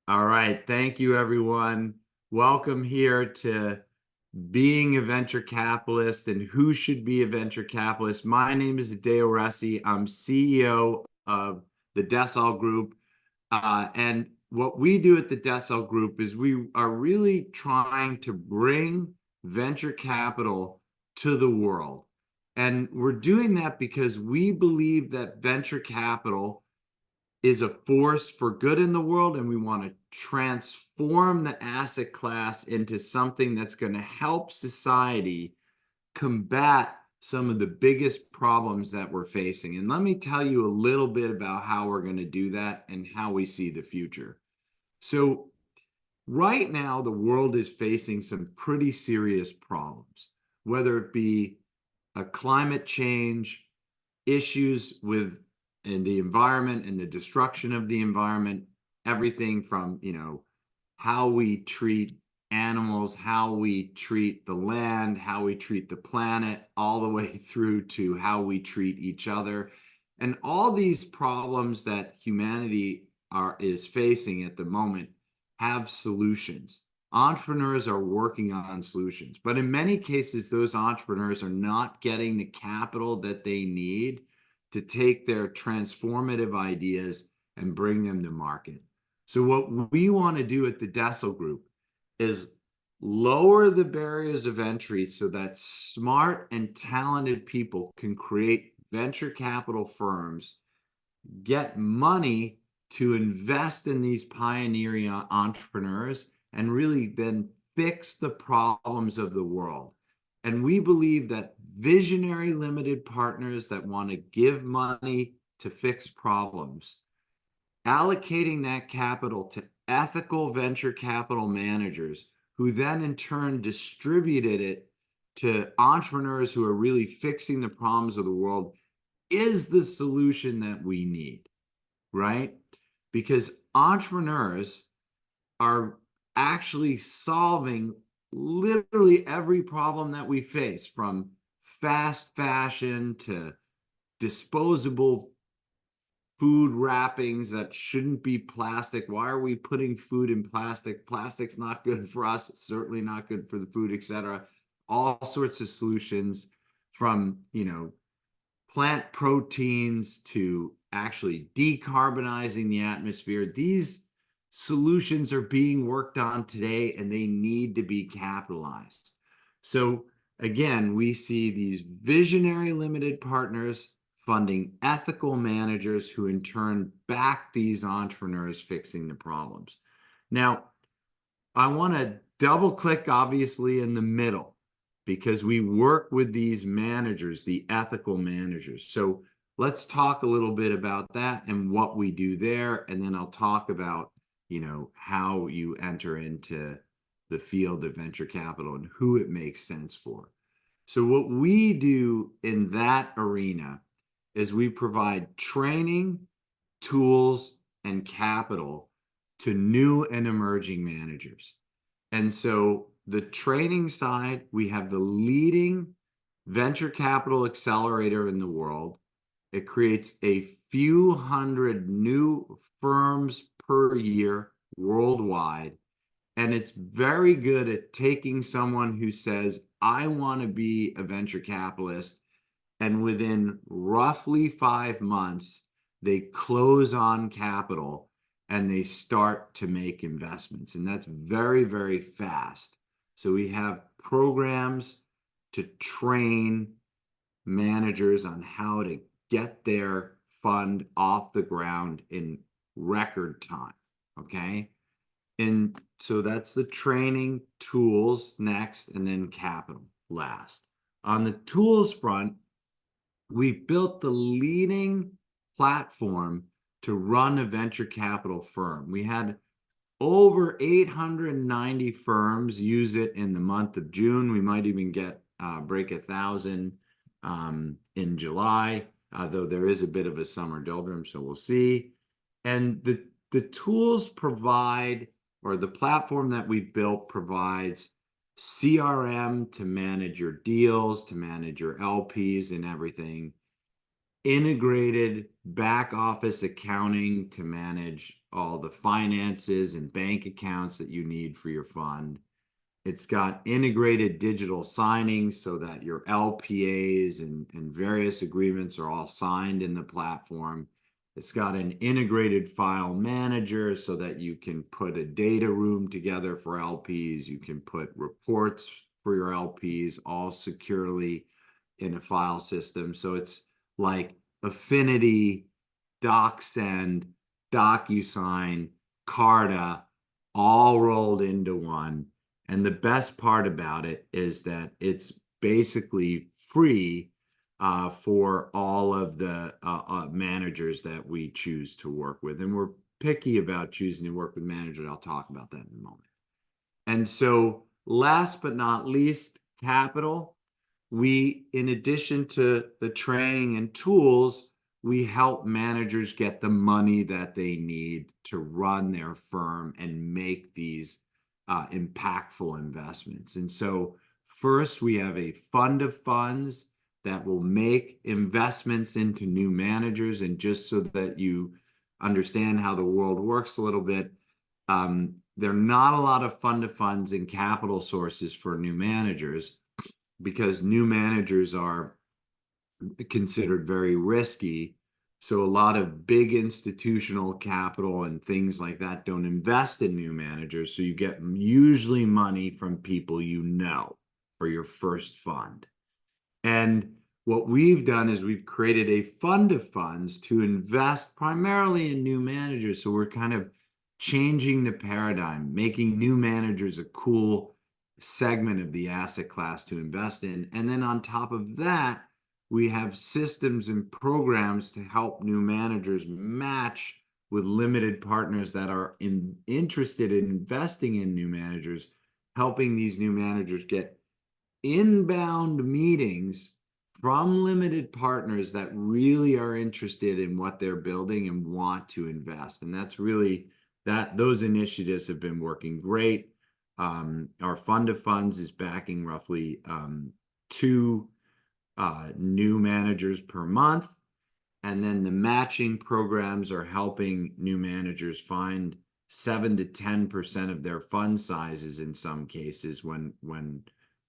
All right. Thank you, everyone. Welcome here to Being a Venture Capitalist and Who Should Be a Venture Capitalist. My name is Hideo Ressi. I'm CEO of the Desol Group. And what we do at the Desol Group is we are really trying to bring venture capital to the world. And we're doing that because we believe that venture capital is a force for good in the world, and we want to transform the asset class into something that's going to help society combat some of the biggest problems that we're facing. And let me tell you a little bit about how we're going to do that and how we see the future. So, right now, the world is facing some pretty serious problems, whether it be a climate change, issues with in the environment and the destruction of the environment, everything from, how we treat animals, how we treat the land, how we treat the planet, all the way through to how we treat each other. And all these problems that humanity is facing at the moment have solutions. Entrepreneurs are working on solutions, but in many cases, those entrepreneurs are not getting the capital that they need to take their transformative ideas and bring them to market. So what we want to do at the Desol Group is lower the barriers of entry so that smart and talented people can create venture capital firms, get money to invest in these pioneering entrepreneurs, and really then fix the problems of the world. And we believe that visionary limited partners that want to give money to fix problems, allocating that capital to ethical venture capital managers who then in turn distributed it to entrepreneurs who are really fixing the problems of the world is the solution that we need, right? Because entrepreneurs are actually solving literally every problem that we face, from fast fashion to disposable food wrappings that shouldn't be plastic. Why are we putting food in plastic? Plastic's not good for us. It's certainly not good for the food, etc. All sorts of solutions, from, plant proteins to actually decarbonizing the atmosphere. These solutions are being worked on today and they need to be capitalized. So again, we see these visionary limited partners funding ethical managers who in turn back these entrepreneurs fixing the problems. Now, I want to double click obviously in the middle, because we work with these managers, the ethical managers. So let's talk a little bit about that and what we do there. And then I'll talk about, how you enter into the field of venture capital and who it makes sense for. So what we do in that arena is we provide training, tools, and capital to new and emerging managers. And so the training side, we have the leading venture capital accelerator in the world. It creates a few hundred new firms per year worldwide. And it's very good at taking someone who says, I want to be a venture capitalist. And within roughly 5 months, they close on capital and they start to make investments. And that's very, very fast. So we have programs to train managers on how to get their fund off the ground in record time. Okay. And so that's the training, tools next, and then capital last. On the tools front, we've built the leading platform to run a venture capital firm. We had over 890 firms use it in the month of June. We might even break 1,000 in July, though there is a bit of a summer doldrums, so we'll see. And the tools provide, or the platform that we've built provides CRM to manage your deals, to manage your LPs and everything. integrated back office accounting to manage all the finances and bank accounts that you need for your fund. It's got integrated digital signing so that your LPAs and various agreements are all signed in the platform. It's got an integrated file manager so that you can put a data room together for LPs. You can put reports for your LPs all securely in a file system. So it's like Affinity, DocSend, DocuSign, Carta, all rolled into one. And the best part about it is that it's basically free for all of the managers that we choose to work with. And we're picky about choosing to work with managers. I'll talk about that in a moment. And so last but not least, capital. We, in addition to the training and tools, we help managers get the money that they need to run their firm and make these impactful investments. And so first, we have a fund of funds that will make investments into new managers. And just so that you understand how the world works a little bit, there are not a lot of fund of funds and capital sources for new managers because new managers are considered very risky. So a lot of big institutional capital and things like that don't invest in new managers. So you get usually money from people you know for your first fund. And what we've done is we've created a fund of funds to invest primarily in new managers. So we're kind of changing the paradigm, making new managers a cool segment of the asset class to invest in. And then on top of that, we have systems and programs to help new managers match with limited partners that are interested in investing in new managers, helping these new managers get inbound meetings from limited partners that really are interested in what they're building and want to invest. And that's really those initiatives have been working great. Our fund of funds is backing roughly 2 new managers per month. And then the matching programs are helping new managers find 7 to 10% of their fund sizes in some cases when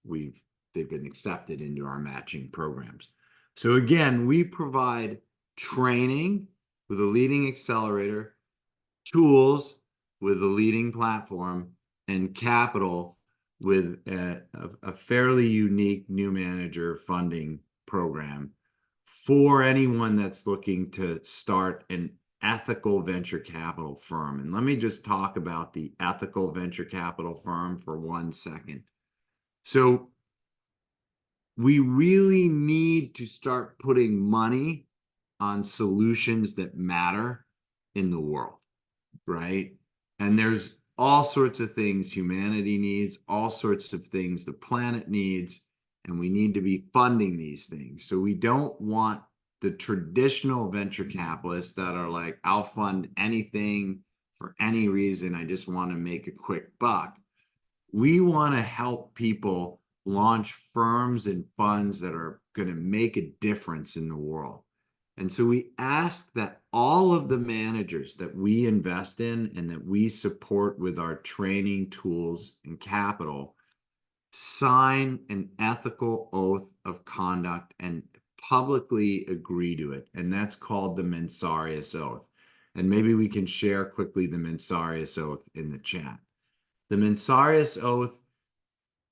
they've been accepted into our matching programs. So again, we provide training with a leading accelerator, tools with a leading platform, and capital with a fairly unique new manager funding program for anyone that's looking to start an ethical venture capital firm. And let me just talk about the ethical venture capital firm for 1 second. So we really need to start putting money on solutions that matter in the world, right? And there's all sorts of things humanity needs, all sorts of things the planet needs, and we need to be funding these things. So we don't want the traditional venture capitalists that are like, I'll fund anything for any reason. I just want to make a quick buck. We want to help people launch firms and funds that are going to make a difference in the world. And so we ask that all of the managers that we invest in and that we support with our training, tools, and capital sign an ethical oath of conduct and publicly agree to it. And that's called the Mensarius Oath. And maybe we can share quickly the Mensarius Oath in the chat. The Mensarius Oath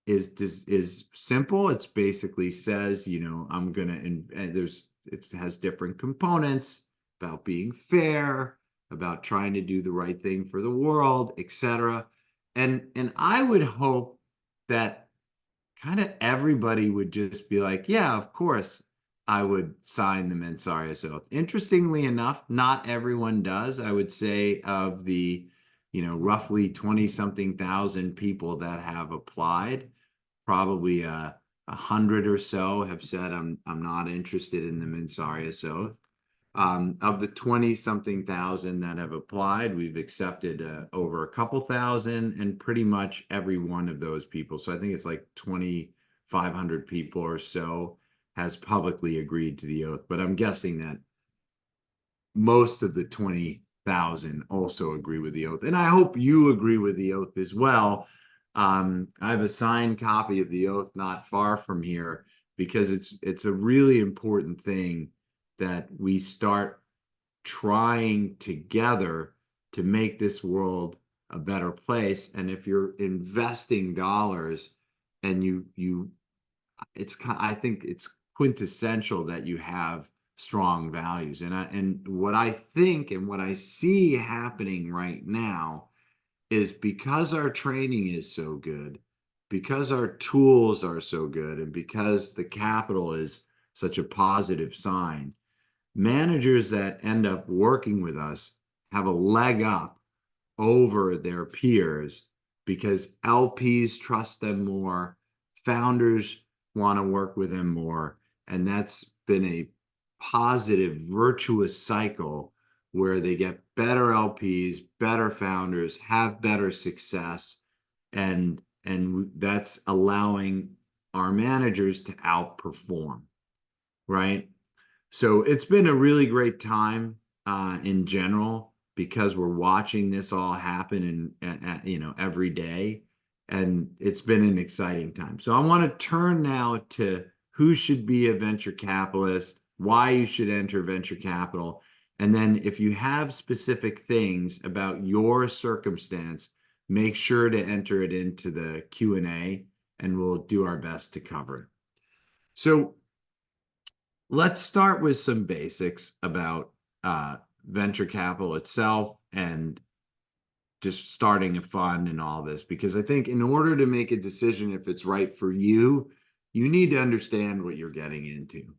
is simple. It's basically says, I'm going to, it has different components about being fair, about trying to do the right thing for the world, etc. And I would hope that kind of everybody would just be like, yeah, of course, I would sign the Mensarius Oath. Interestingly enough, not everyone does. I would say of the, roughly 20-something thousand people that have applied, probably 100 or so have said, I'm not interested in the Mensarius Oath. Of the 20-something thousand that have applied, we've accepted over a couple thousand, and pretty much every one of those people, so I think it's like 2,500 people or so, has publicly agreed to the oath, but I'm guessing that most of the 20,000 also agree with the oath. And I hope you agree with the oath as well. I have a signed copy of the oath not far from here because it's a really important thing that we start trying together to make this world a better place. And if you're investing dollars and I think it's quintessential that you have strong values. And what I think and what I see happening right now is because our training is so good, because our tools are so good, and because the capital is such a positive sign, managers that end up working with us have a leg up over their peers because LPs trust them more, founders want to work with them more, and that's been a positive, virtuous cycle where they get better LPs, better founders, have better success, and that's allowing our managers to outperform, right? So it's been a really great time in general because we're watching this all happen every day, and it's been an exciting time. So I want to turn now to who should be a venture capitalist, why you should enter venture capital, and then if you have specific things about your circumstance, make sure to enter it into the Q&A, and we'll do our best to cover it. So let's start with some basics about venture capital itself and just starting a fund and all this, because I think in order to make a decision if it's right for you, you need to understand what you're getting into.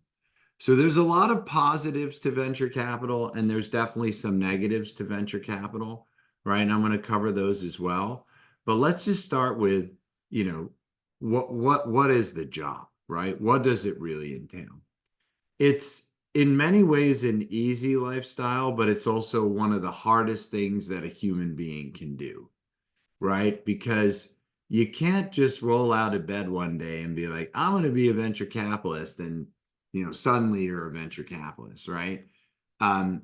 So there's a lot of positives to venture capital, and there's definitely some negatives to venture capital, right? And I'm going to cover those as well. But let's just start with, what is the job, right? What does it really entail? It's in many ways an easy lifestyle, but it's also one of the hardest things that a human being can do, right? Because you can't just roll out of bed one day and be like, I'm going to be a venture capitalist, and suddenly you're a venture capitalist, right?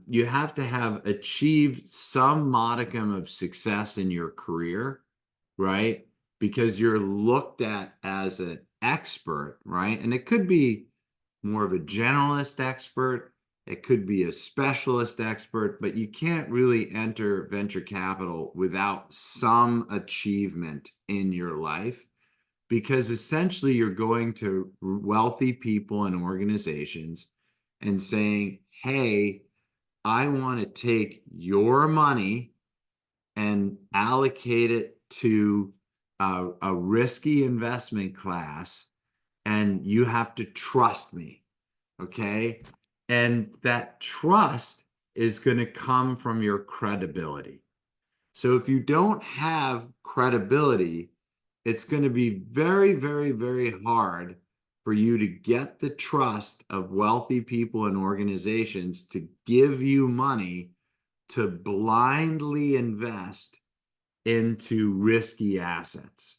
You have to have achieved some modicum of success in your career, right? Because you're looked at as an expert, right? And it could be more of a generalist expert, it could be a specialist expert, but you can't really enter venture capital without some achievement in your life, because essentially you're going to wealthy people and organizations and saying, hey, I want to take your money and allocate it to a risky investment class, and you have to trust me, okay? And that trust is going to come from your credibility. So if you don't have credibility, it's going to be very, very, very hard for you to get the trust of wealthy people and organizations to give you money to blindly invest into risky assets,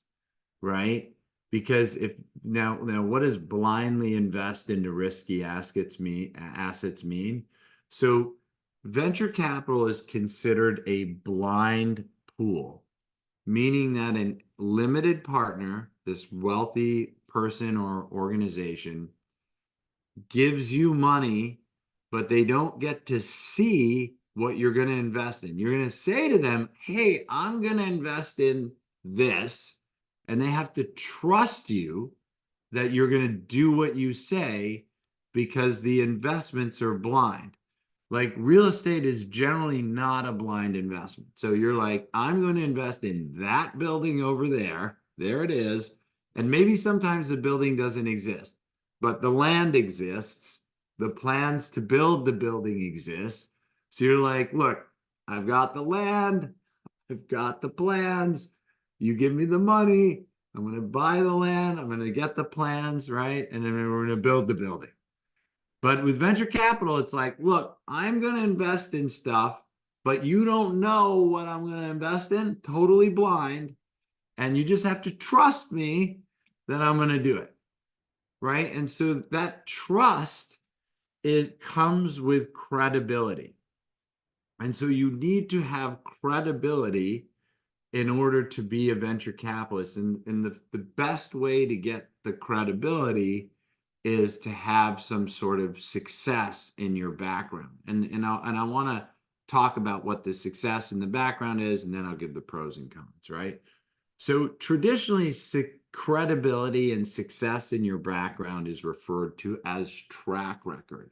right? Because if now what does blindly invest into risky assets mean? So venture capital is considered a blind pool, meaning that a limited partner, this wealthy person or organization, gives you money, but they don't get to see what you're going to invest in. You're going to say to them, hey, I'm going to invest in this. And they have to trust you that you're going to do what you say, because the investments are blind. Like real estate is generally not a blind investment. So you're like, I'm going to invest in that building over there. There it is. And maybe sometimes the building doesn't exist, but the land exists. The plans to build the building exist. So you're like, look, I've got the land. I've got the plans. You give me the money. I'm going to buy the land. I'm going to get the plans, right? And then we're going to build the building. But with venture capital, it's like, look, I'm going to invest in stuff, but you don't know what I'm going to invest in, totally blind. And you just have to trust me that I'm going to do it. right? And so that trust, it comes with credibility. And so you need to have credibility in order to be a venture capitalist. And the best way to get the credibility is to have some sort of success in your background. And I want to talk about what the success in the background is, and then I'll give the pros and cons, right? So traditionally, credibility and success in your background is referred to as track record.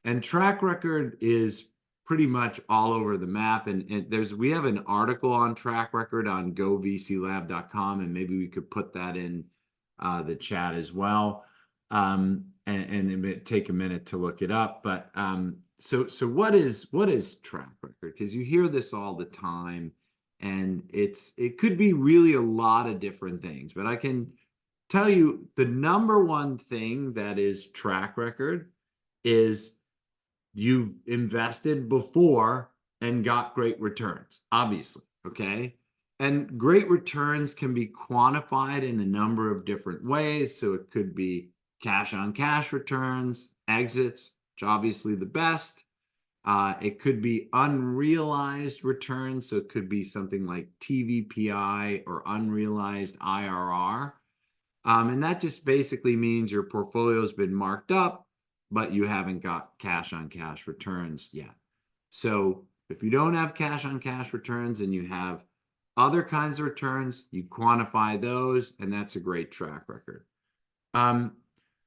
And track record is pretty much all over the map. And we have an article on track record on govclab.com, and maybe we could put that in the chat as well. And it may take a minute to look it up. But so what is track record? Because you hear this all the time, and it could be really a lot of different things. But I can tell you the number one thing that is track record is you've invested before and got great returns, obviously, okay? And great returns can be quantified in a number of different ways. So it could be cash on cash returns, exits, which are obviously the best. It could be unrealized returns. So it could be something like TVPI or unrealized IRR. And that just basically means your portfolio has been marked up, but you haven't got cash on cash returns yet. So if you don't have cash on cash returns and you have other kinds of returns, you quantify those, and that's a great track record.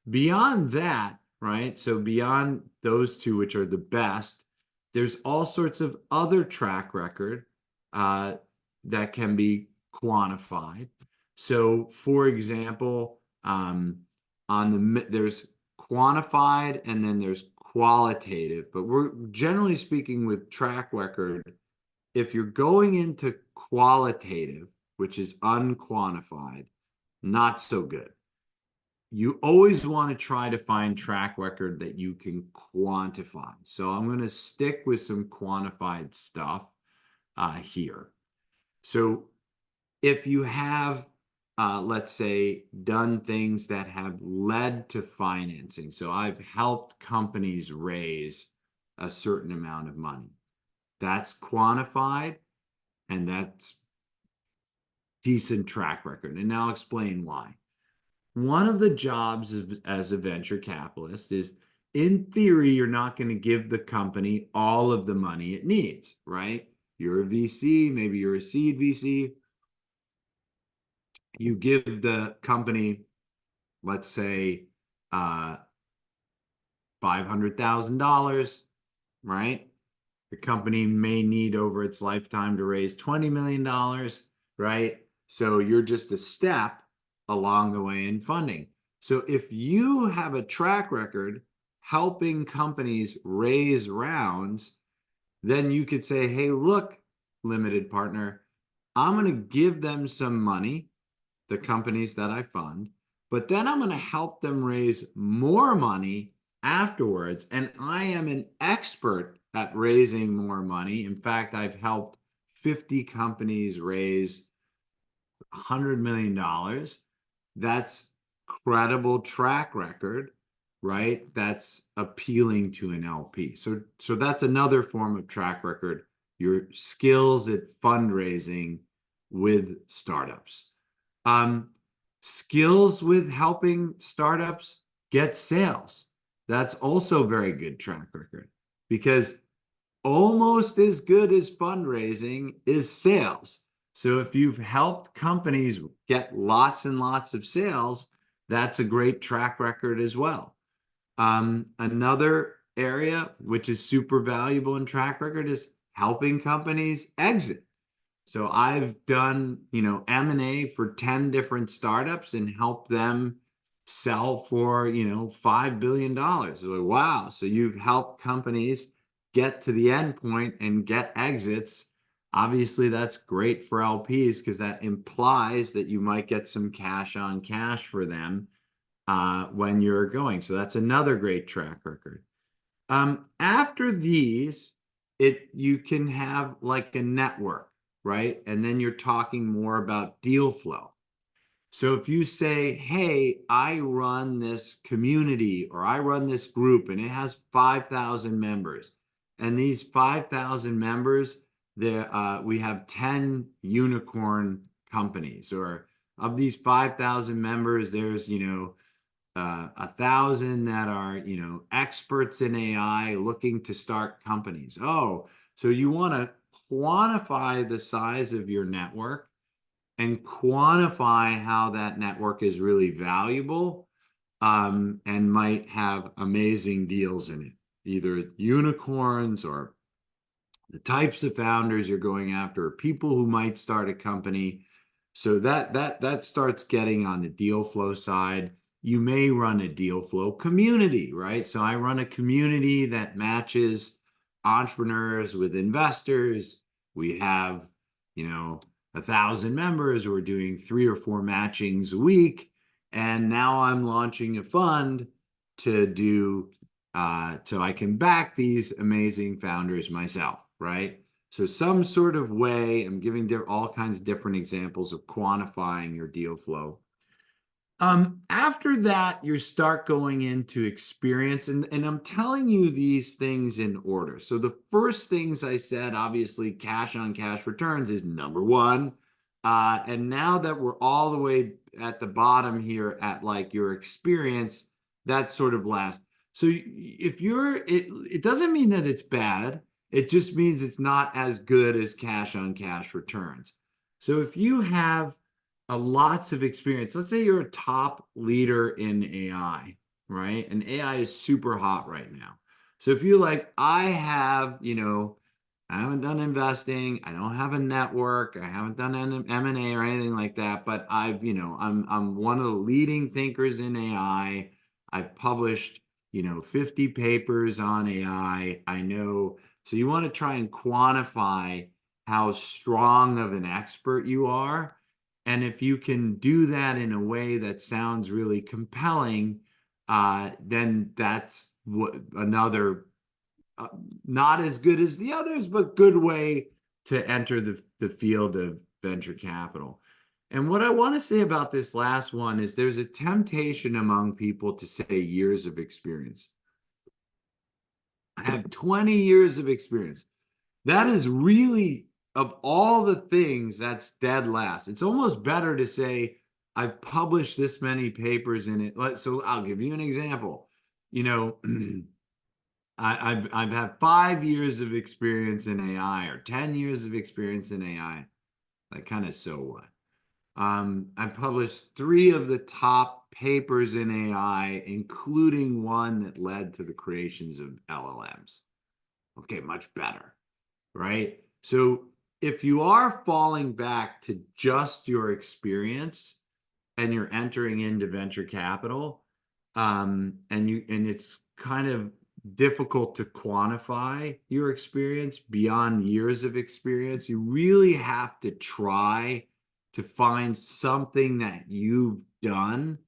Beyond that, right? So beyond those two, which are the best, there's all sorts of other track record that can be quantified. So, for example, there's quantified and then there's qualitative. But we're generally speaking with track record, if you're going into qualitative, which is unquantified, not so good. You always want to try to find track record that you can quantify. So I'm going to stick with some quantified stuff here. So if you have, let's say, done things that have led to financing, so I've helped companies raise a certain amount of money, that's quantified, and that's decent track record. And now I'll explain why. One of the jobs as a venture capitalist is, in theory, you're not going to give the company all of the money it needs, right? You're a VC, maybe you're a seed VC. You give the company, let's say, $500,000, right? The company may need over its lifetime to raise $20 million, right? So you're just a step along the way in funding. So if you have a track record helping companies raise rounds, then you could say, hey, look, limited partner, I'm going to give them some money, the companies that I fund, but then I'm going to help them raise more money afterwards. And I am an expert at raising more money. In fact, I've helped 50 companies raise $100 million. That's credible track record, right? That's appealing to an LP. So that's another form of track record, your skills at fundraising with startups. Skills with helping startups get sales. That's also very good track record, because almost as good as fundraising is sales. So if you've helped companies get lots and lots of sales, that's a great track record as well. Another area which is super valuable in track record is helping companies exit. So I've done, M&A for 10 different startups and helped them sell for, $5 billion. Like, wow. So you've helped companies get to the end point and get exits. Obviously, that's great for LPs, because that implies that you might get some cash on cash for them when you're going. So that's another great track record. After these, you can have like a network, right? And then you're talking more about deal flow. So if you say, hey, I run this community or I run this group and it has 5,000 members, and these 5,000 members, we have 10 unicorn companies, or of these 5,000 members, there's, 1,000 that are, experts in AI looking to start companies. Oh, so you want to quantify the size of your network and quantify how that network is really valuable, and might have amazing deals in it, either unicorns or the types of founders you're going after, or people who might start a company. So that starts getting on the deal flow side. You may run a deal flow community, right? So I run a community that matches entrepreneurs with investors. We have, 1,000 members. We're doing 3 or 4 matchings a week. And now I'm launching a fund to do so I can back these amazing founders myself, right? So some sort of way, I'm giving all kinds of different examples of quantifying your deal flow. After that, you start going into experience, and I'm telling you these things in order. So the first things I said, obviously, cash on cash returns is number one. And now that we're all the way at the bottom here at like your experience, that's sort of last. So if it doesn't mean that it's bad. It just means it's not as good as cash on cash returns. So if you have lots of experience. Let's say you're a top leader in AI, right? And AI is super hot right now. So if you like, I have, I haven't done investing, I don't have a network, I haven't done M&A or anything like that, but I'm one of the leading thinkers in AI. I've published, 50 papers on AI. I know. So you want to try and quantify how strong of an expert you are. And if you can do that in a way that sounds really compelling, then that's another, not as good as the others, but good way to enter the field of venture capital. And what I want to say about this last one is there's a temptation among people to say years of experience. I have 20 years of experience. That is really, of all the things, that's dead last. It's almost better to say, I've published this many papers in it. So I'll give you an example. I've had 5 years of experience in AI or 10 years of experience in AI. Like, kind of, so what? I published 3 of the top papers in AI, including one that led to the creations of LLMs. Okay, much better, right? So if you are falling back to just your experience and you're entering into venture capital, and it's kind of difficult to quantify your experience beyond years of experience, you really have to try to find something that you've done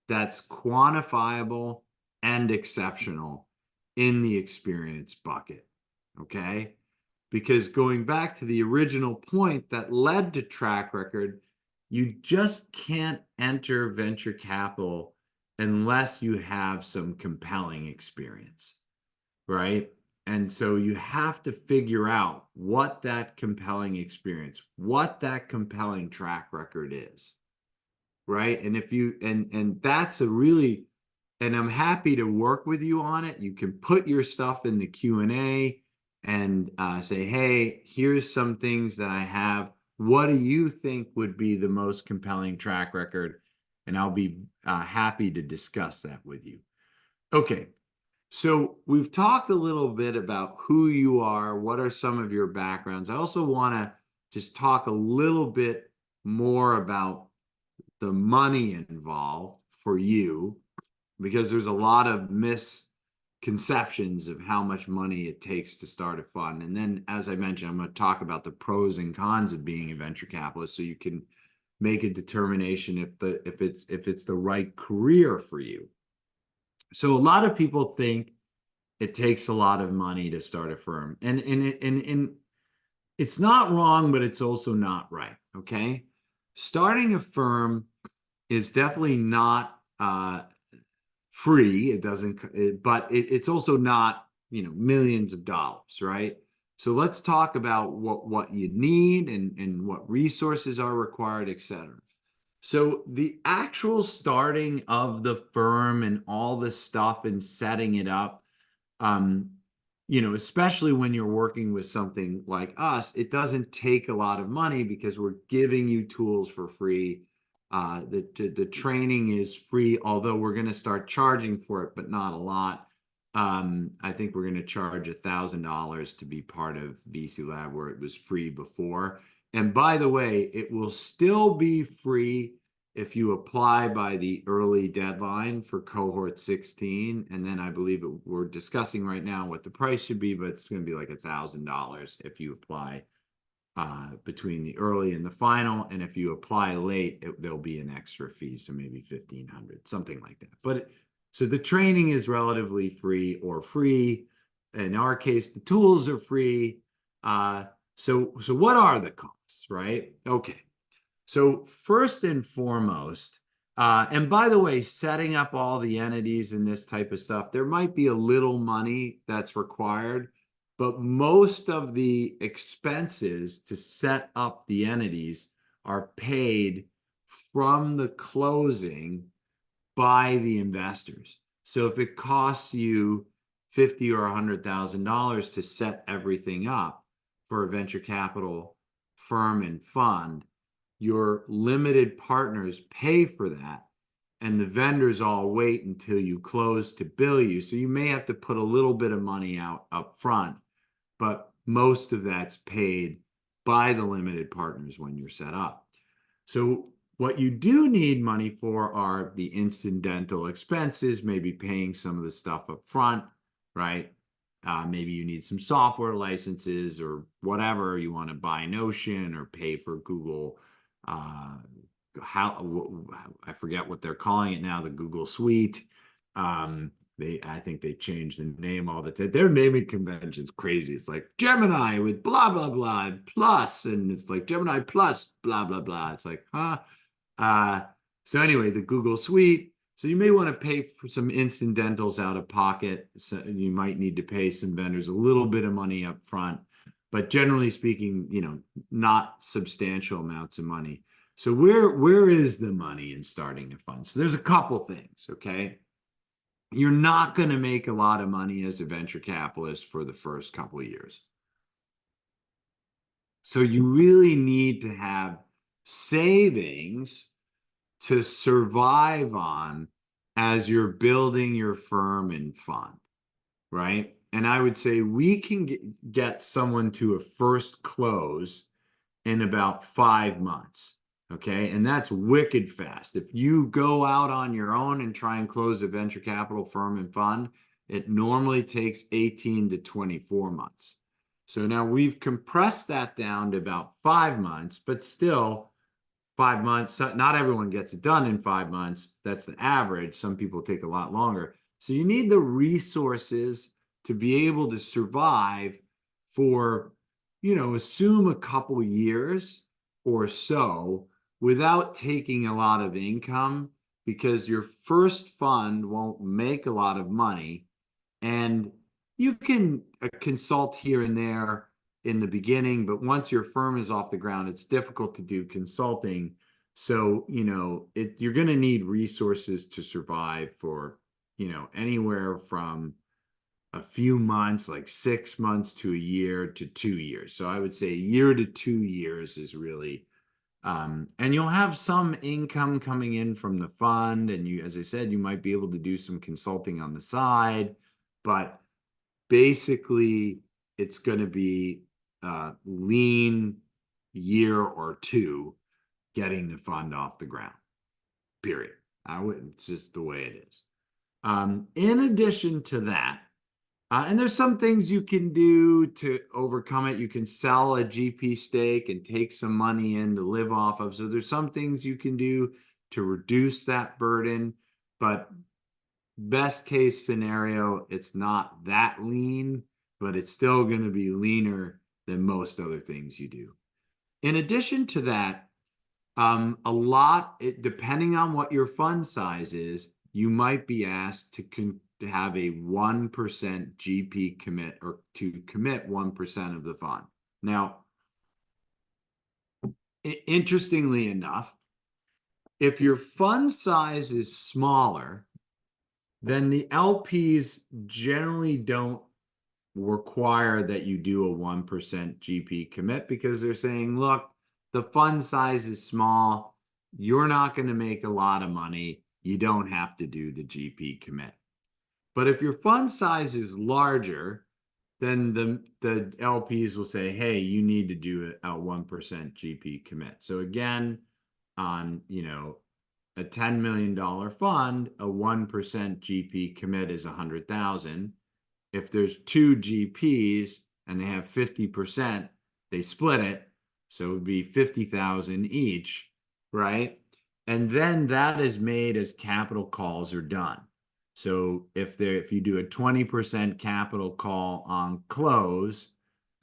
that's quantifiable and exceptional in the experience bucket. Okay? Because going back to the original point that led to track record, you just can't enter venture capital unless you have some compelling experience, right? And so you have to figure out what that compelling experience, what that compelling track record is, right? And if you and that's a really, and I'm happy to work with you on it. You can put your stuff in the Q&A and say, hey, here's some things that I have. What do you think would be the most compelling track record? And I'll be happy to discuss that with you. Okay, so we've talked a little bit about who you are, what are some of your backgrounds. I also want to just talk a little bit more about the money involved for you, because there's a lot of misconceptions of how much money it takes to start a fund. And then, as I mentioned, I'm going to talk about the pros and cons of being a venture capitalist, so you can make a determination if it's the right career for you. So a lot of people think it takes a lot of money to start a firm, and it's not wrong, but it's also not right. Okay, starting a firm is definitely not free. It doesn't, but it's also not, millions of dollars, right? So let's talk about what you need and what resources are required, et cetera. So the actual starting of the firm and all this stuff and setting it up, um, especially when you're working with something like us, it doesn't take a lot of money because we're giving you tools for free. The training is free, although we're going to start charging for it, but not a lot. I think we're going to charge $1,000 to be part of VC Lab, where it was free before. And by the way, it will still be free if you apply by the early deadline for cohort 16. And then I believe we're discussing right now what the price should be, but it's going to be like $1,000 if you apply between the early and the final. And if you apply late, there'll be an extra fee, so maybe 1,500, something like that. But so the training is relatively free or free. In our case, the tools are free. So what are the costs, right? Okay. So first and foremost, and by the way, setting up all the entities and this type of stuff, there might be a little money that's required, but most of the expenses to set up the entities are paid from the closing by the investors. So if it costs you $50,000 or $100,000 to set everything up for a venture capital firm and fund, your limited partners pay for that, and the vendors all wait until you close to bill you. So you may have to put a little bit of money out up front, but most of that's paid by the limited partners when you're set up. So what you do need money for are the incidental expenses, maybe paying some of the stuff up front, right? Maybe you need some software licenses or whatever. You want to buy Notion or pay for Google. I forget what they're calling it now, the Google Suite. I think they changed the name all the time. Their naming convention's crazy. It's like Gemini with blah blah blah plus, and it's like Gemini plus blah blah blah. It's like, huh? So anyway, the Google Suite. So you may want to pay for some incidentals out of pocket. So you might need to pay some vendors a little bit of money up front, but generally speaking, not substantial amounts of money. So where is the money in starting a fund? So there's a couple things, okay? You're not going to make a lot of money as a venture capitalist for the first couple of years. So you really need to have savings to survive on as you're building your firm and fund, right? And I would say we can get someone to a first close in about 5 months. Okay. And that's wicked fast. If you go out on your own and try and close a venture capital firm and fund, it normally takes 18 to 24 months. So now we've compressed that down to about 5 months, but still 5 months. Not everyone gets it done in 5 months. That's the average. Some people take a lot longer. So you need the resources to be able to survive for, assume a couple years or so without taking a lot of income, because your first fund won't make a lot of money. And you can consult here and there in the beginning, but once your firm is off the ground, it's difficult to do consulting. So, you're going to need resources to survive for, anywhere from a few months, like 6 months to a year to 2 years. So I would say a year to 2 years is really, and you'll have some income coming in from the fund. And as I said, you might be able to do some consulting on the side, but basically it's going to be a lean year or two getting the fund off the ground, period. It's just the way it is. In addition to that, and there's some things you can do to overcome it. You can sell a GP stake and take some money in to live off of. So there's some things you can do to reduce that burden, but best case scenario, it's not that lean, but it's still going to be leaner than most other things you do. In addition to that, Depending on what your fund size is, you might be asked to have a 1% GP commit, or to commit 1% of the fund. Now, interestingly enough, if your fund size is smaller, then the LPs generally don't require that you do a 1% GP commit, because they're saying, look, the fund size is small. You're not going to make a lot of money. You don't have to do the GP commit. But if your fund size is larger, then the LPs will say, hey, you need to do a 1% GP commit. So again, on, a $10 million fund, a 1% GP commit is 100,000. If there's two GPs and they have 50%, they split it. So it would be 50,000 each, right? And then that is made as capital calls are done. So if you do a 20% capital call on close,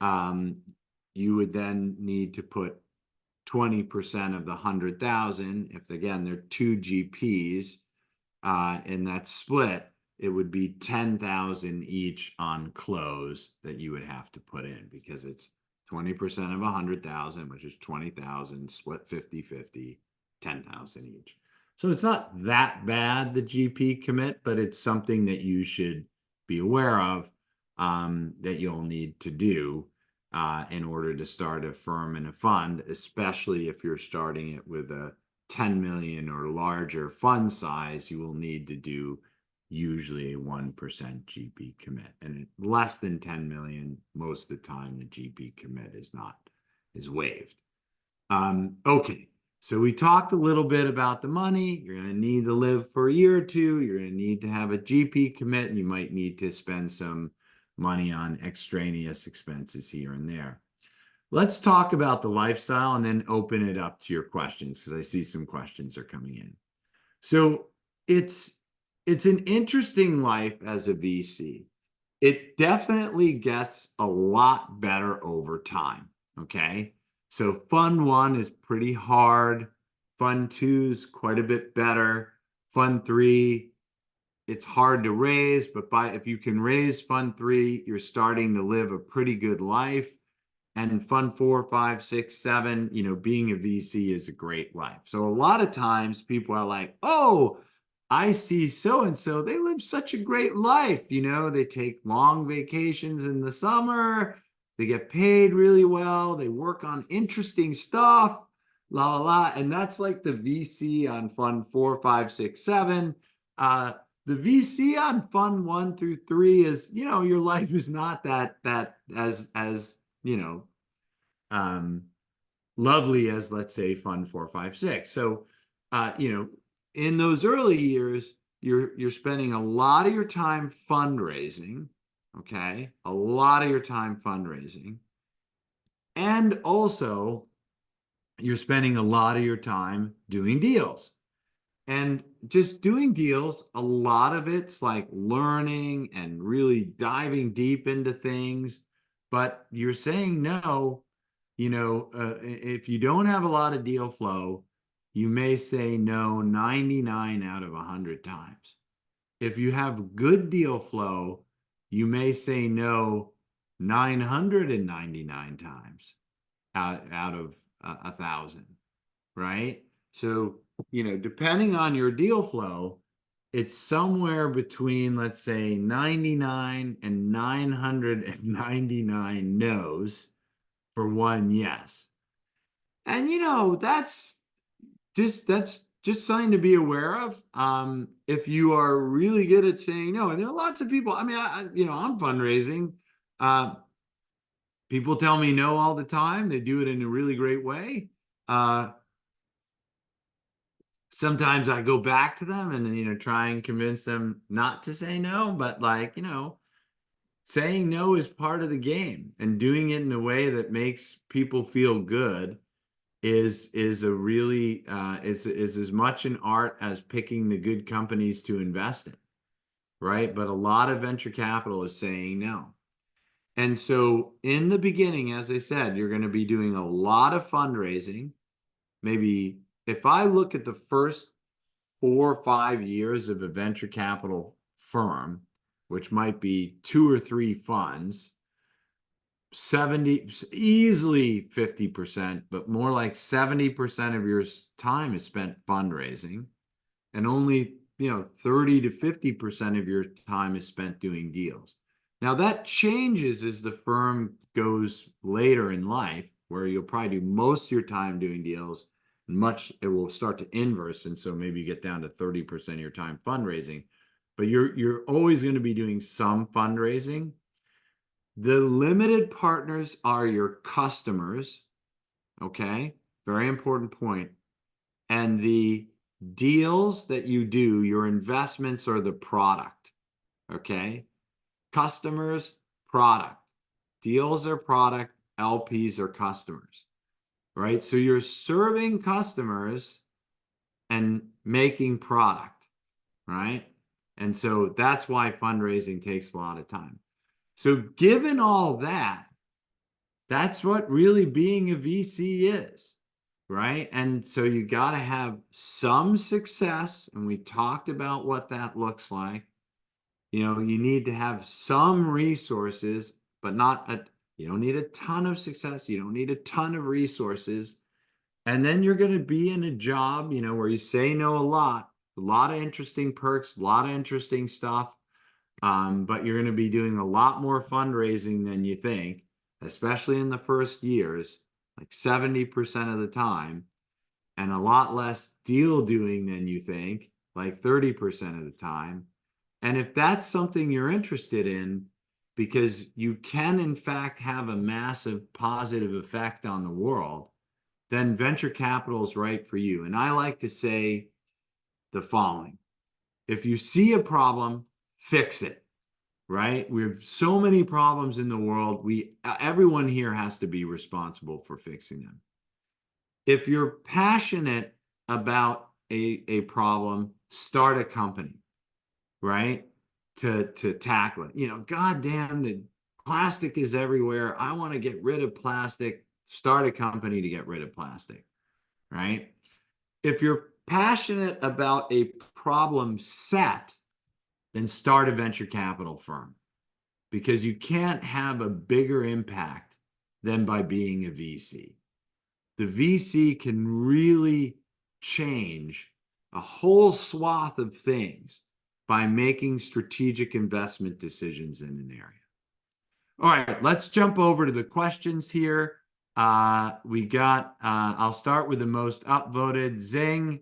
you would then need to put 20% of the 100,000. If again, they're two GPs, and that's split, it would be 10,000 each on close that you would have to put in, because it's 20% of 100,000, which is 20,000, split 50-50, 10,000 each. So it's not that bad, the GP commit, but it's something that you should be aware of, that you'll need to do in order to start a firm and a fund, especially if you're starting it with a 10 million or larger fund size. You will need to do usually a 1% GP commit, and less than 10 million, most of the time the GP commit is waived. Okay, so we talked a little bit about the money. You're going to need to live for a year or two. You're going to need to have a GP commit, and you might need to spend some money on extraneous expenses here and there. Let's talk about the lifestyle and then open it up to your questions, because I see some questions are coming in. So it's an interesting life as a VC. It definitely gets a lot better over time. Okay. So fund one is pretty hard. Fund two is quite a bit better. Fund three, it's hard to raise, but if you can raise fund three, you're starting to live a pretty good life. And fund 4, 5, 6, 7, being a VC is a great life. So a lot of times people are like, oh, I see so-and-so, they live such a great life. They take long vacations in the summer. They get paid really well. They work on interesting stuff, la, la, la. And that's like the VC on fund 4, 5, 6, 7. The VC on fund 1 through 3 is, your life is not that as lovely as, let's say, fund 4, 5, 6. So, in those early years, you're spending a lot of your time fundraising, okay? A lot of your time fundraising. And also, you're spending a lot of your time doing deals. And just doing deals, a lot of it's like learning and really diving deep into things. But you're saying no, if you don't have a lot of deal flow, you may say no 99 out of 100 times. If you have good deal flow, you may say no 999 times out of 1,000, right? So, depending on your deal flow, it's somewhere between, let's say, 99 and 999 no's for one yes. And that's just something to be aware of. If you are really good at saying no, and there are lots of people, I mean, I'm fundraising. People tell me no all the time. They do it in a really great way. Sometimes I go back to them and try and convince them not to say no, but saying no is part of the game, and doing it in a way that makes people feel good is a really is as much an art as picking the good companies to invest in, right? But a lot of venture capital is saying no. And so in the beginning, as I said, you're going to be doing a lot of fundraising. maybe if I look at the first 4 or 5 years of a venture capital firm, which might be 2 or 3 funds, 70, easily 50%, but more like 70% of your time is spent fundraising, and only 30 to 50% of your time is spent doing deals. Now that changes as the firm goes later in life, where you'll probably do most of your time doing deals, and it will start to inverse, and so maybe you get down to 30% of your time fundraising, but you're always going to be doing some fundraising. The limited partners are your customers, okay? Very important point. And the deals that you do, your investments are the product, okay? Customers, product. Deals are product, LPs are customers, right? So you're serving customers and making product, right? And so that's why fundraising takes a lot of time. So given all that, that's what really being a VC is, right? And so you got to have some success, and we talked about what that looks like. You need to have some resources, but you don't need a ton of success. You don't need a ton of resources. And then you're going to be in a job, where you say no a lot of interesting perks, a lot of interesting stuff. But you're going to be doing a lot more fundraising than you think, especially in the first years, like 70% of the time, and a lot less deal doing than you think, like 30% of the time. And if that's something you're interested in, because you can, in fact, have a massive positive effect on the world, then venture capital is right for you. And I like to say the following: if you see a problem, fix it. Right? We have so many problems in the world. Everyone here has to be responsible for fixing them. If you're passionate about a problem, start a company, right? To tackle it. God damn, the plastic is everywhere. I want to get rid of plastic. Start a company to get rid of plastic, right? If you're passionate about a problem set, then start a venture capital firm, because you can't have a bigger impact than by being a VC. The VC can really change a whole swath of things by making strategic investment decisions in an area. All right, let's jump over to the questions here. I'll start with the most upvoted. Zing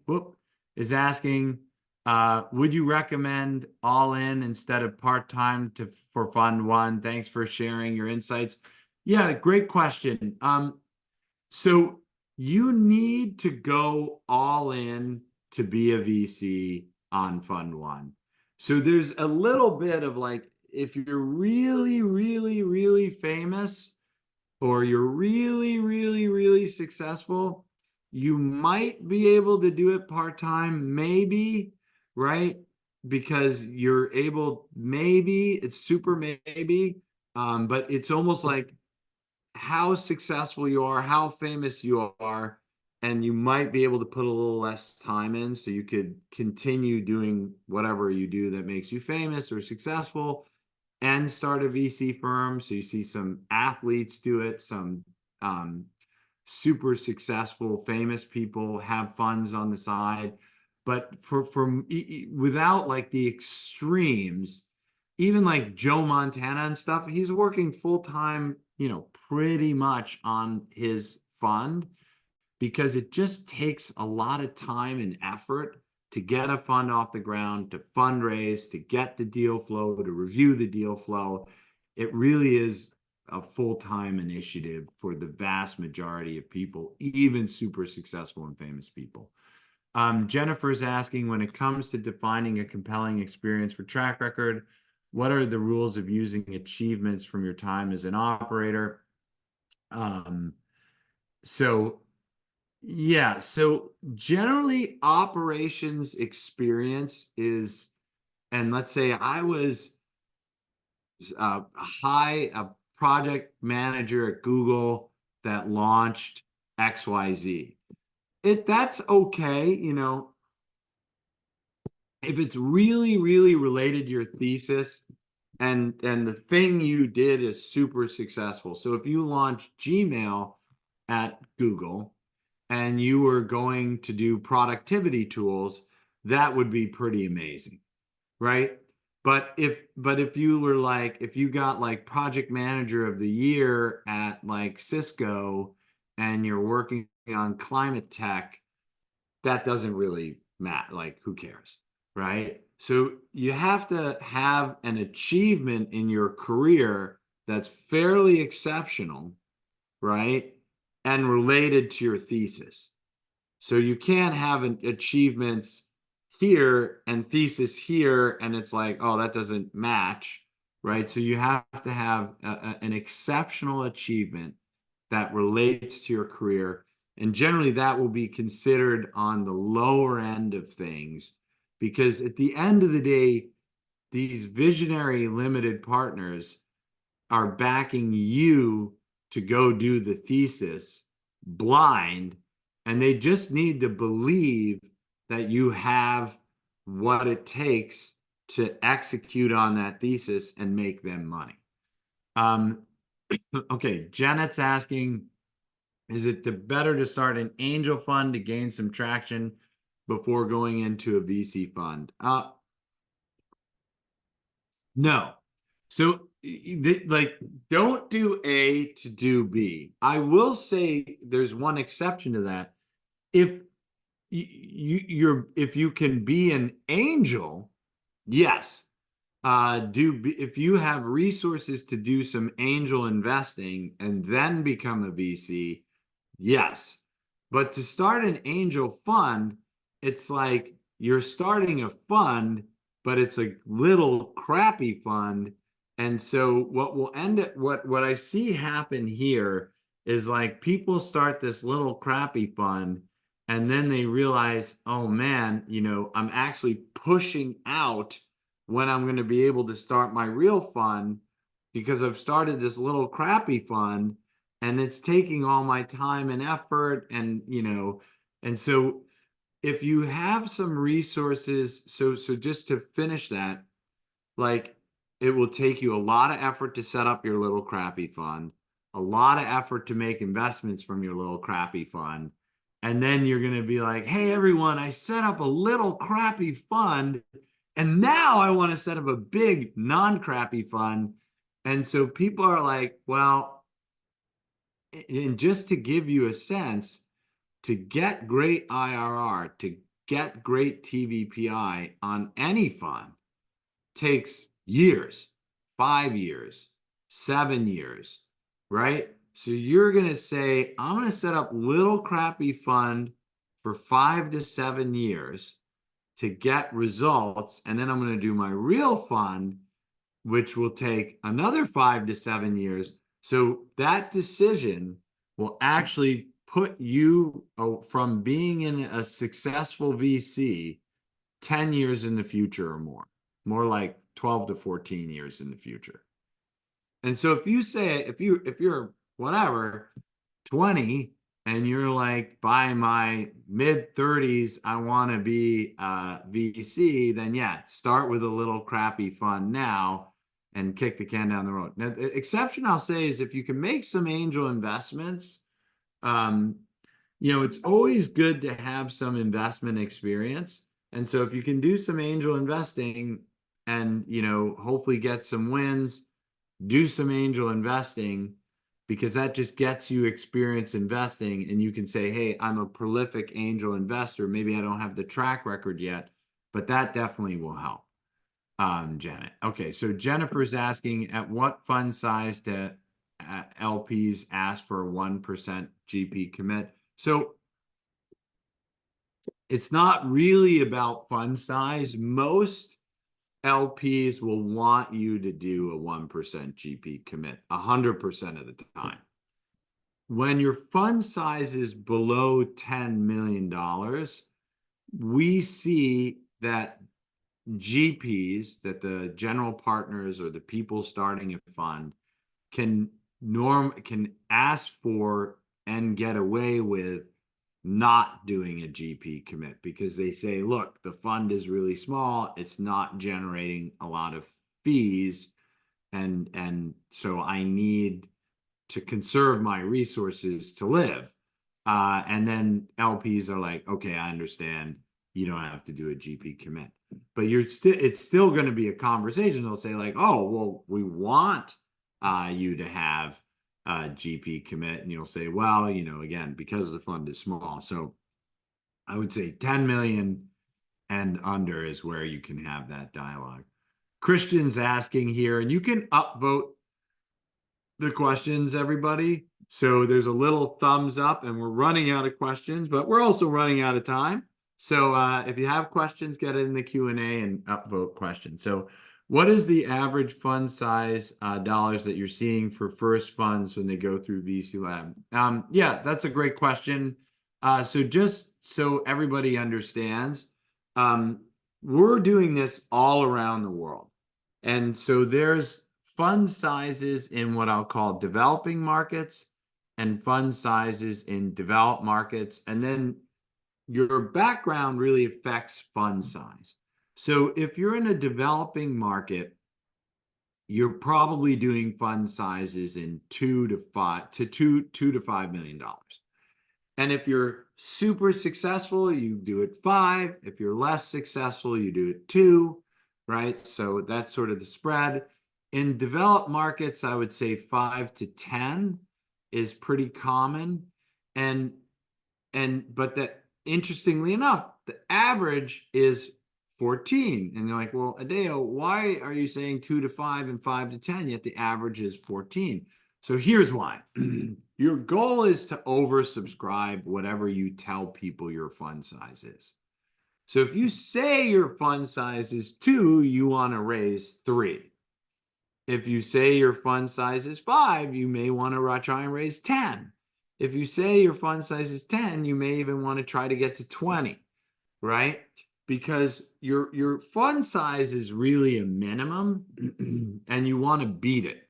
is asking, would you recommend all in instead of part-time for Fund One? Thanks for sharing your insights. Yeah, great question. So you need to go all in to be a VC on Fund One. So there's a little bit of like, if you're really, really, really famous, or you're really, really, really successful, you might be able to do it part-time, maybe, right? Because you're able, maybe, it's super maybe, but it's almost like how successful you are, how famous you are, and you might be able to put a little less time in, so you could continue doing whatever you do that makes you famous or successful, and start a VC firm. So you see some athletes do it, some super successful, famous people have funds on the side. But without like the extremes, even like Joe Montana and stuff, he's working full time, pretty much on his fund, because it just takes a lot of time and effort to get a fund off the ground, to fundraise, to get the deal flow, to review the deal flow. It really is a full-time initiative for the vast majority of people, even super successful and famous people. Jennifer's asking, when it comes to defining a compelling experience for track record, what are the rules of using achievements from your time as an operator? So generally operations experience is, and let's say I was a project manager at Google that launched XYZ. that's okay, you know, if it's really, really related to your thesis and the thing you did is super successful. So if you launch Gmail at Google and you were going to do productivity tools, that would be pretty amazing, right? But if you were like, if you got like project manager of the year at like Cisco and you're working on climate tech, that doesn't really matter. Like, who cares, right? So you have to have an achievement in your career that's fairly exceptional, right? And related to your thesis. So you can't have achievements here and thesis here, and it's like, oh, that doesn't match, right? So you have to have an exceptional achievement that relates to your career. And generally, that will be considered on the lower end of things because at the end of the day, these visionary limited partners are backing you to go do the thesis blind, and they just need to believe that you have what it takes to execute on that thesis and make them money. Um, okay, Janet's asking, is it better to start an angel fund to gain some traction before going into a VC fund? No. So like, don't do A to do B. I will say there's one exception to that. If if you can be an angel, yes. If you have resources to do some angel investing and then become a VC, yes. But to start an angel fund, it's like you're starting a fund, but it's a little crappy fund. And so what I see happen here is like people start this little crappy fund and then they realize, oh man, you know, I'm actually pushing out when I'm going to be able to start my real fund because I've started this little crappy fund and it's taking all my time and effort. And you know, and so if you have some resources, so just to finish that, like, it will take you a lot of effort to set up your little crappy fund, a lot of effort to make investments from your little crappy fund, and then you're going to be like, hey everyone, I set up a little crappy fund and now I want to set up a big non-crappy fund. And so people are like, well, and just to give you a sense, to get great IRR, to get great TVPI on any fund takes years, 5 years, 7 years, right? So you're going to say, I'm going to set up little crappy fund for 5 to 7 years to get results. And then I'm going to do my real fund, which will take another 5 to 7 years. So that decision will actually put you from being in a successful VC 10 years in the future or more like 12 to 14 years in the future. And so if you say, if you're whatever, 20 and you're like, by my mid 30s, I want to be VC, then yeah, start with a little crappy fund now and kick the can down the road. Now, the exception I'll say is if you can make some angel investments, um, you know, it's always good to have some investment experience. And so if you can do some angel investing and, you know, hopefully get some wins, do some angel investing because that just gets you experience investing and you can say, hey, I'm a prolific angel investor. Maybe I don't have the track record yet, but that definitely will help. Janet. Okay, so Jennifer's asking, at what fund size do LPs ask for a 1% GP commit? So it's not really about fund size. Most LPs will want you to do a 1% GP commit 100% of the time. When your fund size is below $10 million, we see that GPs, that the general partners or the people starting a fund can ask for and get away with not doing a GP commit because they say, look, the fund is really small, it's not generating a lot of fees, and so I need to conserve my resources to live. And then LPs are like, okay, I understand. You don't have to do a GP commit, but it's still going to be a conversation. They'll say like, oh, well, we want you to have a GP commit, and you'll say, well, again, because the fund is small. So I would say 10 million and under is where you can have that dialogue. Christian's asking here, and you can upvote the questions, everybody. So there's a little thumbs up, and we're running out of questions, but we're also running out of time. So if you have questions, get it in the Q&A and upvote questions. So what is the average fund size dollars that you're seeing for first funds when they go through VC Lab? Yeah, that's a great question. So just so everybody understands, we're doing this all around the world. And so there's fund sizes in what I'll call developing markets and fund sizes in developed markets. And then your background really affects fund size. So if you're in a developing market, you're probably doing fund sizes in $2 to $5 million. And if you're super successful, you do it 5. If you're less successful, you do it 2, right? So that's sort of the spread. In developed markets, I would say 5 to 10 is pretty common. But that, interestingly enough, the average is 14. And you're like, well, Adeo, why are you saying 2 to 5 and 5 to 10, yet the average is 14? So here's why. Your goal is to oversubscribe whatever you tell people your fund size is. So if you say your fund size is 2, you want to raise 3. If you say your fund size is 5, you may want to try and raise 10. If you say your fund size is 10, you may even want to try to get to 20, right? Because your fund size is really a minimum and you want to beat it.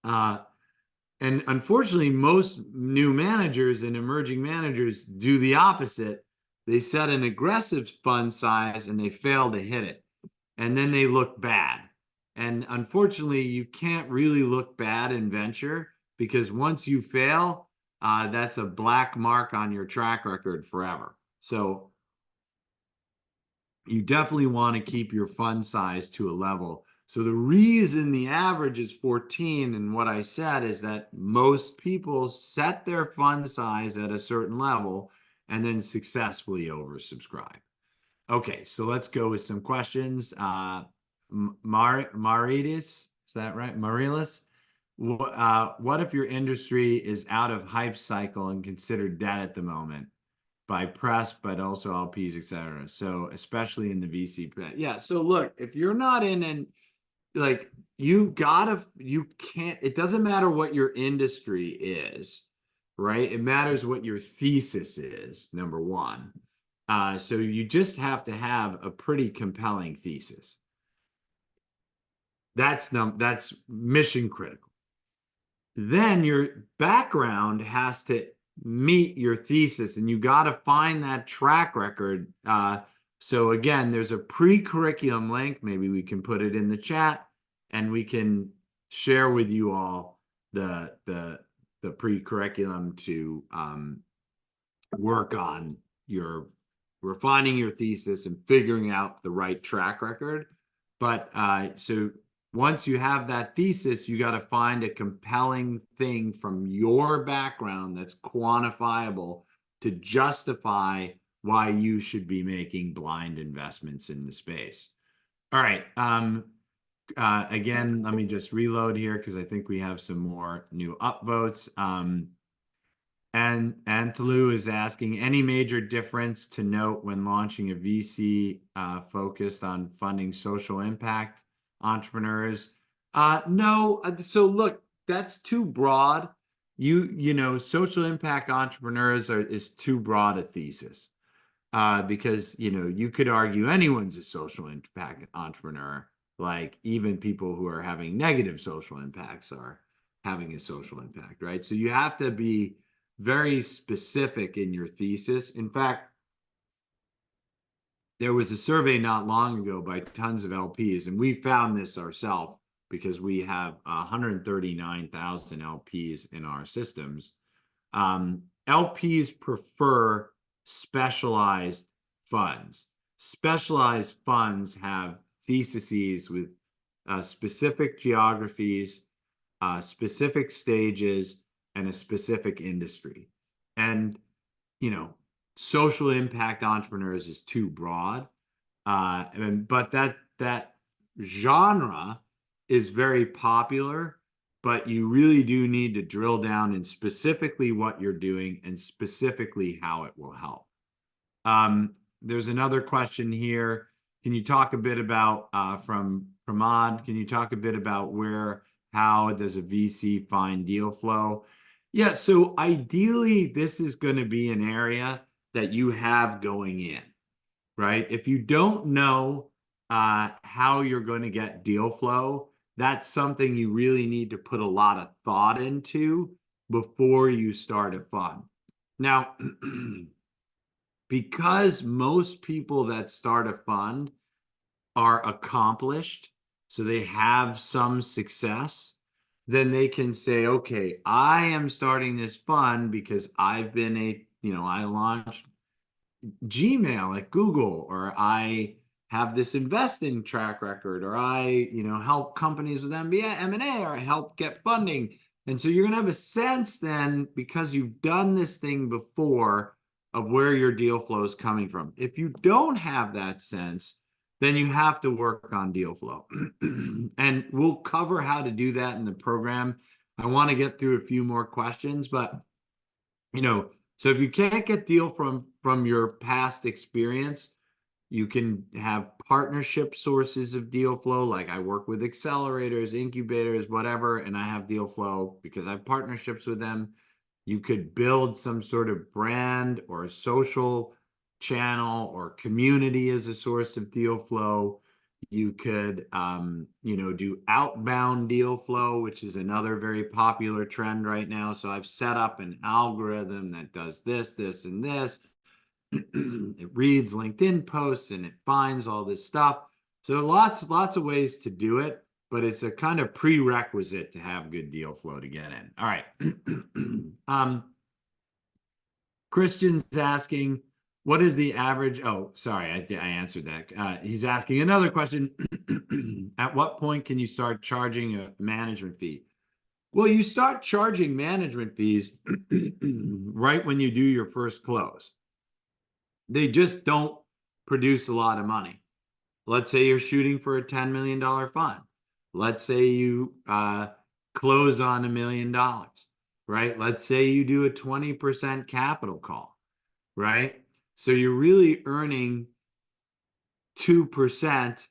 And unfortunately, most new managers and emerging managers do the opposite. They set an aggressive fund size and they fail to hit it. And then they look bad. And unfortunately, you can't really look bad in venture because once you fail, that's a black mark on your track record forever. So you definitely want to keep your fund size to a level. So the reason the average is 14, and what I said is that most people set their fund size at a certain level and then successfully oversubscribe. Okay, so let's go with some questions. Marilis, is that right? Marilis, what if your industry is out of hype cycle and considered dead at the moment by press, but also LPs, et cetera? So especially in the VC. Yeah, so look, if you're not in and like you can't, it doesn't matter what your industry is, right? It matters what your thesis is, number one. So you just have to have a pretty compelling thesis. That's mission critical. Then your background has to meet your thesis, and you got to find that track record. So again, there's a pre-curriculum link. Maybe we can put it in the chat, and we can share with you all the pre-curriculum to work on your refining your thesis and figuring out the right track record. But so once you have that thesis, you got to find a compelling thing from your background that's quantifiable to justify why you should be making blind investments in the space. All right. Again, let me just reload here because I think we have some more new upvotes. And Anthelu is asking, any major difference to note when launching a VC focused on funding social impact entrepreneurs? No. So look, that's too broad. Social impact entrepreneurs is too broad a thesis because you could argue anyone's a social impact entrepreneur. Like even people who are having negative social impacts are having a social impact, right? So you have to be very specific in your thesis. In fact, there was a survey not long ago by tons of LPs, and we found this ourselves because we have 139,000 LPs in our systems. LPs prefer specialized funds. Specialized funds have theses with specific geographies, specific stages, and a specific industry. And, social impact entrepreneurs is too broad. But that genre is very popular, but you really do need to drill down in specifically what you're doing and specifically how it will help. There's another question here. Can you talk a bit about, from Pramod, can you talk a bit about how does a VC find deal flow? Yeah, so ideally, this is going to be an area that you have going in, right? If you don't know how you're going to get deal flow, that's something you really need to put a lot of thought into before you start a fund. Now, because most people that start a fund are accomplished, so they have some success, then they can say, okay, I am starting this fund because I've been I launched Gmail at Google, or I have this investing track record, or I, help companies with M&A, or I help get funding. And so you're going to have a sense then, because you've done this thing before, of where your deal flow is coming from. If you don't have that sense, then you have to work on deal flow. And we'll cover how to do that in the program. I want to get through a few more questions, but, so if you can't get deal from your past experience, you can have partnership sources of deal flow. Like I work with accelerators, incubators, whatever, and I have deal flow because I have partnerships with them. You could build some sort of brand or a social channel or community as a source of deal flow. You could, do outbound deal flow, which is another very popular trend right now. So I've set up an algorithm that does this, this, and this. It reads LinkedIn posts and it finds all this stuff. So lots of ways to do it, but it's a kind of prerequisite to have good deal flow to get in. All right. Christian's asking, what is the average? Oh, sorry, I answered that. He's asking another question. At what point can you start charging a management fee? Well, you start charging management fees right when you do your first close. They just don't produce a lot of money. Let's say you're shooting for a $10 million fund. Let's say you close on $1 million, right? Let's say you do a 20% capital call, right? So you're really earning 2%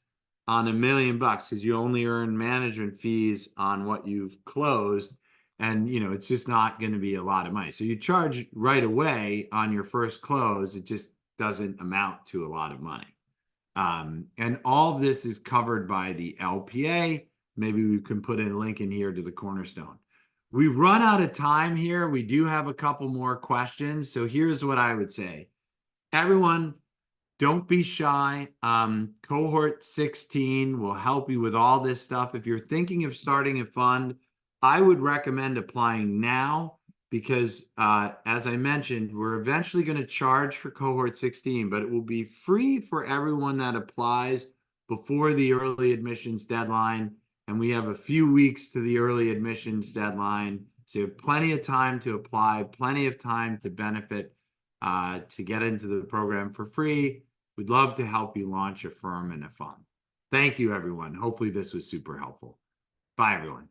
on $1 million because you only earn management fees on what you've closed. And, it's just not going to be a lot of money. So you charge right away on your first close. It just doesn't amount to a lot of money. And all of this is covered by the LPA. Maybe we can put a link in here to the Cornerstone. We've run out of time here. We do have a couple more questions. So here's what I would say. Everyone, don't be shy. Cohort 16 will help you with all this stuff. If you're thinking of starting a fund, I would recommend applying now because, as I mentioned, we're eventually going to charge for cohort 16, but it will be free for everyone that applies before the early admissions deadline. And we have a few weeks to the early admissions deadline. So you have plenty of time to apply, plenty of time to benefit, to get into the program for free. We'd love to help you launch a firm and a fund. Thank you, everyone. Hopefully this was super helpful. Bye, everyone.